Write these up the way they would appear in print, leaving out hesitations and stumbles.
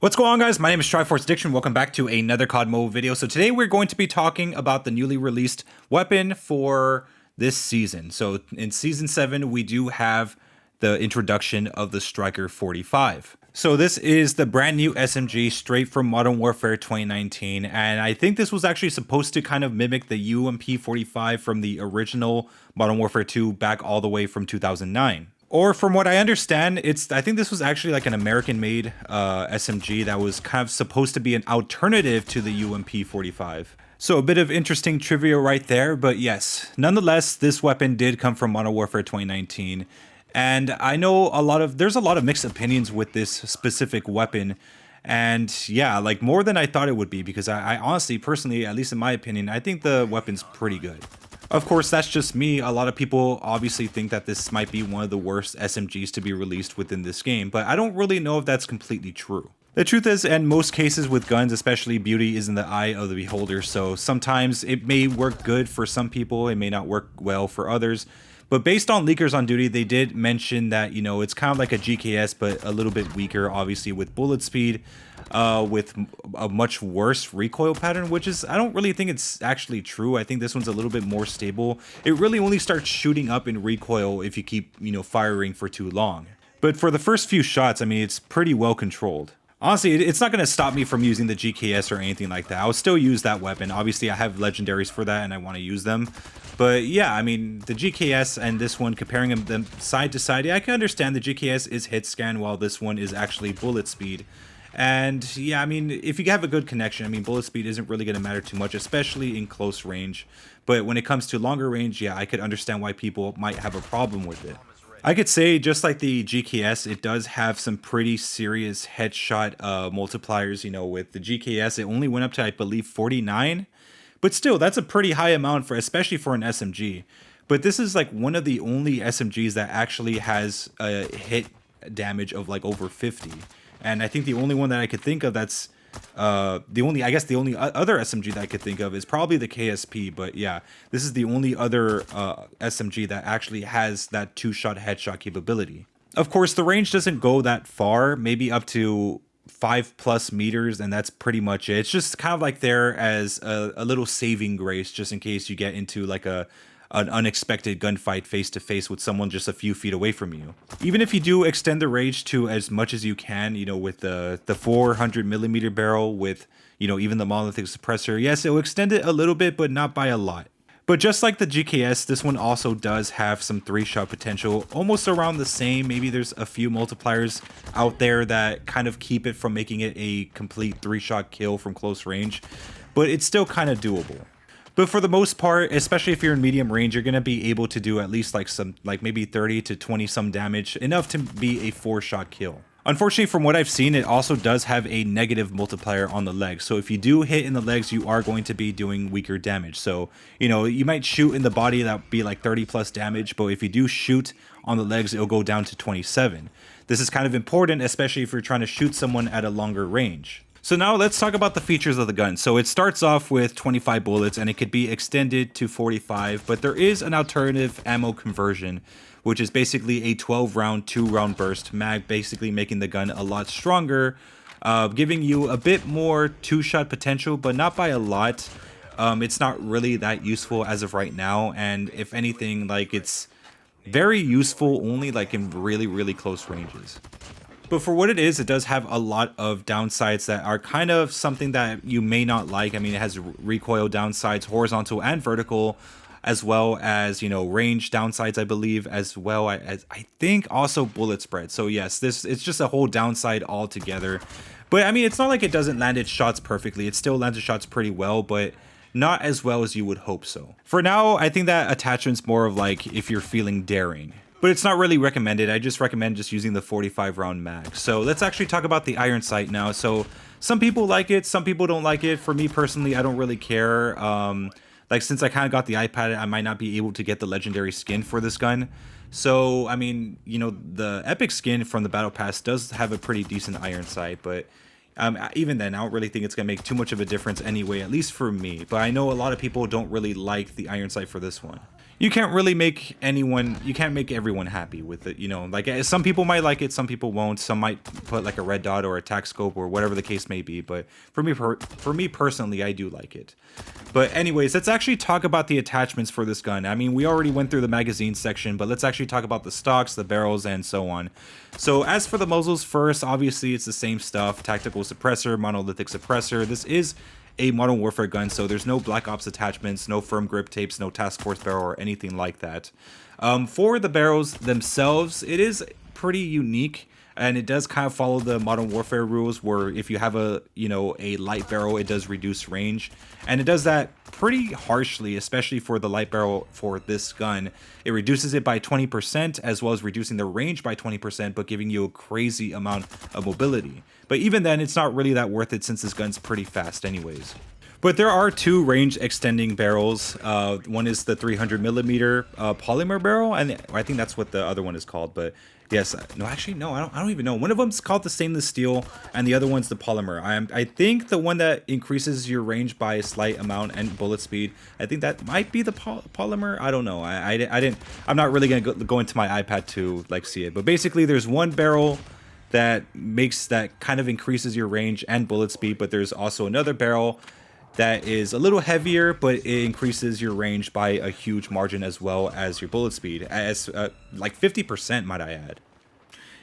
What's going on, guys? My name is Triforce Diction. Welcome back to another COD mode video. So today we're going to be talking about the newly released weapon for this season. So in season 7 we do have the introduction of the Striker 45. So this is the brand new SMG straight from Modern Warfare 2019, and I think this was actually supposed to kind of mimic the UMP 45 from the original Modern Warfare 2 back all the way from 2009. Or from what I understand, I think this was actually like an American-made SMG that was kind of supposed to be an alternative to the UMP 45. So a bit of interesting trivia right there, but yes, nonetheless, this weapon did come from Modern Warfare 2019. And I know there's a lot of mixed opinions with this specific weapon. And yeah, like more than I thought it would be, because I honestly, personally, at least in my opinion, I think the weapon's pretty good. Of course, that's just me. A lot of people obviously think that this might be one of the worst SMGs to be released within this game, but I don't really know if that's completely true. The truth is, in most cases with guns, especially, beauty is in the eye of the beholder, so sometimes it may work good for some people, it may not work well for others. But based on leakers on duty, they did mention that, you know, it's kind of like a GKS, but a little bit weaker, obviously, with bullet speed, with a much worse recoil pattern, which is, I don't really think it's actually true. I think this one's a little bit more stable. It really only starts shooting up in recoil if you keep, you know, firing for too long. But for the first few shots, I mean, it's pretty well controlled. Honestly, it's not going to stop me from using the GKS or anything like that. I'll still use that weapon. Obviously, I have legendaries for that and I want to use them. But yeah, I mean, the GKS and this one, comparing them side to side, yeah, I can understand the GKS is hit scan while this one is actually bullet speed. And yeah, I mean, if you have a good connection, I mean, bullet speed isn't really going to matter too much, especially in close range. But when it comes to longer range, yeah, I could understand why people might have a problem with it. I could say, just like the GKS, it does have some pretty serious headshot multipliers. You know, with the GKS, it only went up to, I believe, 49. But still, that's a pretty high amount, especially for an SMG. But this is like one of the only SMGs that actually has a hit damage of like over 50. And I think the only one that I could think of that's the only other SMG that I could think of is probably the KSP. But yeah, this is the only other SMG that actually has that 2-shot headshot capability. Of course, the range doesn't go that far, maybe up to 5+ meters, and that's pretty much it. It's just kind of like there as a little saving grace, just in case you get into like an unexpected gunfight face to face with someone just a few feet away from you. Even if you do extend the range to as much as you can, you know, with the 400mm barrel, with, you know, even the monolithic suppressor, yes, it will extend it a little bit, but not by a lot. But just like the GKS, this one also does have some 3-shot potential, almost around the same. Maybe there's a few multipliers out there that kind of keep it from making it a complete 3-shot kill from close range, but it's still kind of doable. But for the most part, especially if you're in medium range, you're going to be able to do at least like maybe 30 to 20 some damage, enough to be a 4-shot kill. Unfortunately, from what I've seen, it also does have a negative multiplier on the legs. So if you do hit in the legs, you are going to be doing weaker damage. So, you know, you might shoot in the body, that would be like 30+ damage, but if you do shoot on the legs, it'll go down to 27. This is kind of important, especially if you're trying to shoot someone at a longer range. So now let's talk about the features of the gun. So it starts off with 25 bullets and it could be extended to 45, but there is an alternative ammo conversion, which is basically a 12-round, 2-round burst mag, basically making the gun a lot stronger, giving you a bit more 2-shot potential, but not by a lot. It's not really that useful as of right now, and if anything, like, it's very useful only like in really, really close ranges. But for what it is, it does have a lot of downsides that are kind of something that you may not like. I mean, it has recoil downsides, horizontal and vertical, as well as, you know, range downsides, I believe, as well as I think also bullet spread. So yes, it's just a whole downside altogether. But I mean, it's not like it doesn't land its shots perfectly. It still lands its shots pretty well, but not as well as you would hope so. For now, I think that attachment's more of like if you're feeling daring. But it's not really recommended. I just recommend just using the 45-round mag. So let's actually talk about the iron sight now. So some people like it, some people don't like it. For me personally, I don't really care. Like, since I kind of got the iPad, I might not be able to get the legendary skin for this gun. So, I mean, you know, the epic skin from the Battle Pass does have a pretty decent iron sight, but even then, I don't really think it's going to make too much of a difference anyway, at least for me. But I know a lot of people don't really like the iron sight for this one. you can't really make anyone, you can't make everyone happy with it, you know. Like some people might like it, some people won't. Some might put like a red dot or a tac scope or whatever the case may be, but for me personally, I do like it. But anyways, let's actually talk about the attachments for this gun. I mean, we already went through the magazine section, but let's actually talk about the stocks, the barrels, and so on. So as for the muzzles first, obviously it's the same stuff: tactical suppressor, monolithic suppressor. This is a Modern Warfare gun, so there's no Black Ops attachments, no firm grip tapes, no task force barrel or anything like that. For the barrels themselves, it is pretty unique, and it does kind of follow the Modern Warfare rules, where if you have a light barrel, it does reduce range, and it does that pretty harshly, especially for the light barrel for this gun. It reduces it by 20%, as well as reducing the range by 20%, but giving you a crazy amount of mobility. But even then, it's not really that worth it, since this gun's pretty fast anyways. But there are two range extending barrels. One is the 300mm polymer barrel, and I think that's what the other one is called. But yes, no, actually, no, I don't even know. One of them's called the stainless steel, and the other one's the polymer. I think the one that increases your range by a slight amount and bullet speed, I think that might be the polymer. I don't know. I'm not really gonna go into my iPad to like see it. But basically, there's one barrel that kind of increases your range and bullet speed, but there's also another barrel that is a little heavier, but it increases your range by a huge margin, as well as your bullet speed, as like 50%, might I add.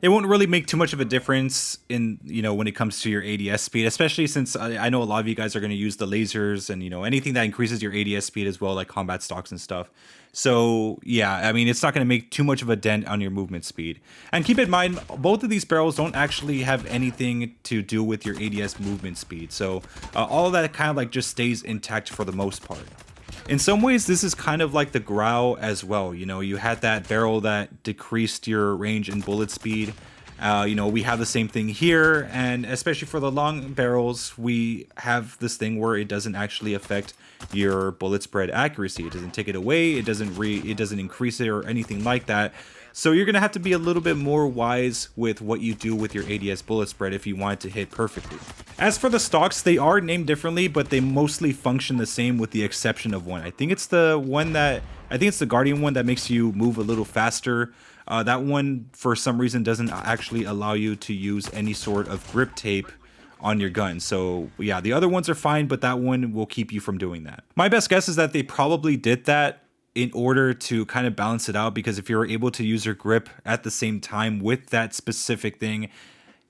It won't really make too much of a difference in, when it comes to your ADS speed, especially since I know a lot of you guys are going to use the lasers and, anything that increases your ADS speed as well, like combat stocks and stuff. So yeah, I mean, it's not going to make too much of a dent on your movement speed. And keep in mind, both of these barrels don't actually have anything to do with your ADS movement speed. So all of that kind of like just stays intact for the most part. In some ways, this is kind of like the Grau as well. You had that barrel that decreased your range and bullet speed. We have the same thing here, and especially for the long barrels, we have this thing where it doesn't actually affect your bullet spread accuracy. It doesn't take it away. It doesn't increase it or anything like that. So you're gonna have to be a little bit more wise with what you do with your ADS bullet spread if you want it to hit perfectly. As for the stocks, they are named differently, but they mostly function the same with the exception of one. I think it's the Guardian one that makes you move a little faster. That one, for some reason, doesn't actually allow you to use any sort of grip tape on your gun. So yeah, the other ones are fine, but that one will keep you from doing that. My best guess is that they probably did that in order to kind of balance it out, because if you're able to use your grip at the same time with that specific thing,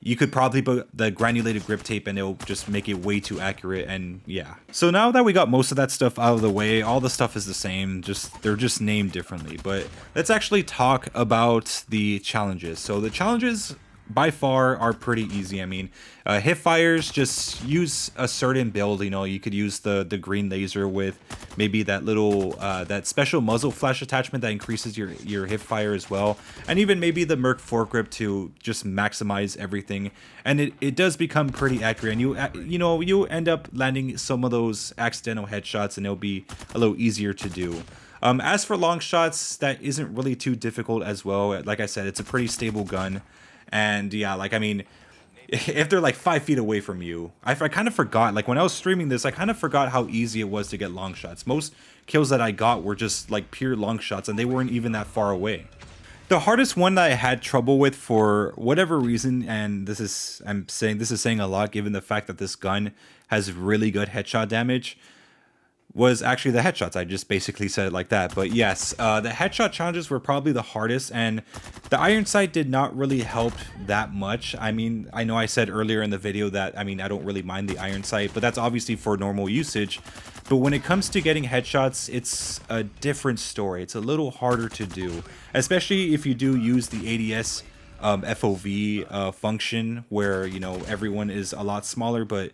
you could probably put the granulated grip tape and it'll just make it way too accurate. And yeah, so now that we got most of that stuff out of the way, all the stuff is the same, they're just named differently. But let's actually talk about the challenges. So the challenges by far are pretty easy. I mean, hip fires, just use a certain build. You could use the green laser with maybe that little that special muzzle flash attachment that increases your hip fire as well, and even maybe the Merc foregrip to just maximize everything. And it does become pretty accurate, and you end up landing some of those accidental headshots, and it'll be a little easier to do. As for long shots, that isn't really too difficult as well. Like I said, it's a pretty stable gun. And yeah, like, I mean, if they're like 5 feet away from you, I kind of forgot, like when I was streaming this, I kind of forgot how easy it was to get long shots. Most kills that I got were just like pure long shots, and they weren't even that far away. The hardest one that I had trouble with for whatever reason, and I'm saying this is saying a lot given the fact that this gun has really good headshot damage, was actually the headshots. I just basically said it like that. But yes, the headshot challenges were probably the hardest, and the iron sight did not really help that much. I mean, I know I said earlier in the video that, I mean, I don't really mind the iron sight, but that's obviously for normal usage. But when it comes to getting headshots, it's a different story. It's a little harder to do, especially if you do use the ADS FOV function, where, everyone is a lot smaller, but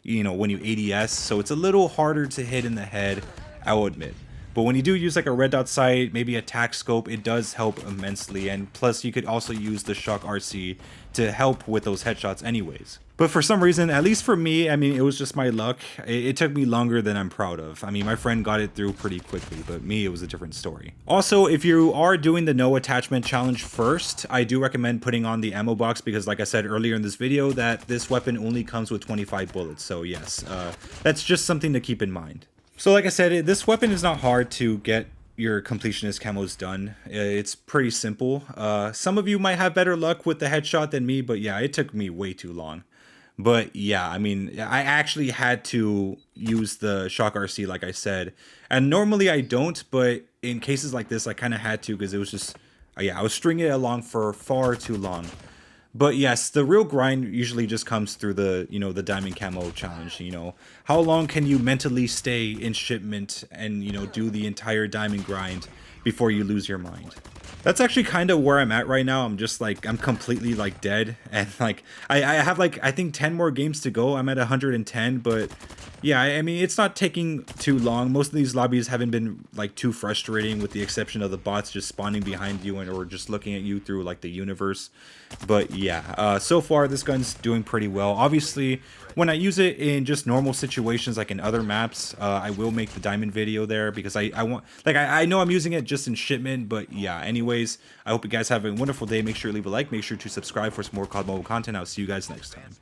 when you ADS, so it's a little harder to hit in the head, I will admit. But when you do use like a red dot sight, maybe a tac scope, it does help immensely. And plus you could also use the Shock RC to help with those headshots anyways. But for some reason, at least for me, I mean, it was just my luck. It took me longer than I'm proud of. I mean, my friend got it through pretty quickly, but me, it was a different story. Also, if you are doing the no attachment challenge first, I do recommend putting on the ammo box, because like I said earlier in this video, that this weapon only comes with 25 bullets. So yes, that's just something to keep in mind. So like I said, this weapon is not hard to get your completionist camo is done. It's pretty simple. Some of you might have better luck with the headshot than me, but yeah, it took me way too long. But yeah, I mean, I actually had to use the shock RC, like I said, and normally I don't, but in cases like this, I kind of had to because it was just, yeah, I was stringing it along for far too long. But yes, the real grind usually just comes through the, the diamond camo challenge. How long can you mentally stay in shipment and, do the entire diamond grind before you lose your mind? That's actually kind of where I'm at right now. I'm just like, I'm completely like dead. And like, I have like, I think 10 more games to go. I'm at 110, but yeah, I mean, it's not taking too long. Most of these lobbies haven't been like too frustrating with the exception of the bots just spawning behind you or just looking at you through like the universe. But yeah, so far this gun's doing pretty well. Obviously, when I use it in just normal situations like in other maps, I will make the diamond video there because I want, like, I know I'm using it just in shipment, but yeah, anyways, I hope you guys have a wonderful day. Make sure to leave a like, make sure to subscribe for some more COD mobile content. I'll see you guys next time.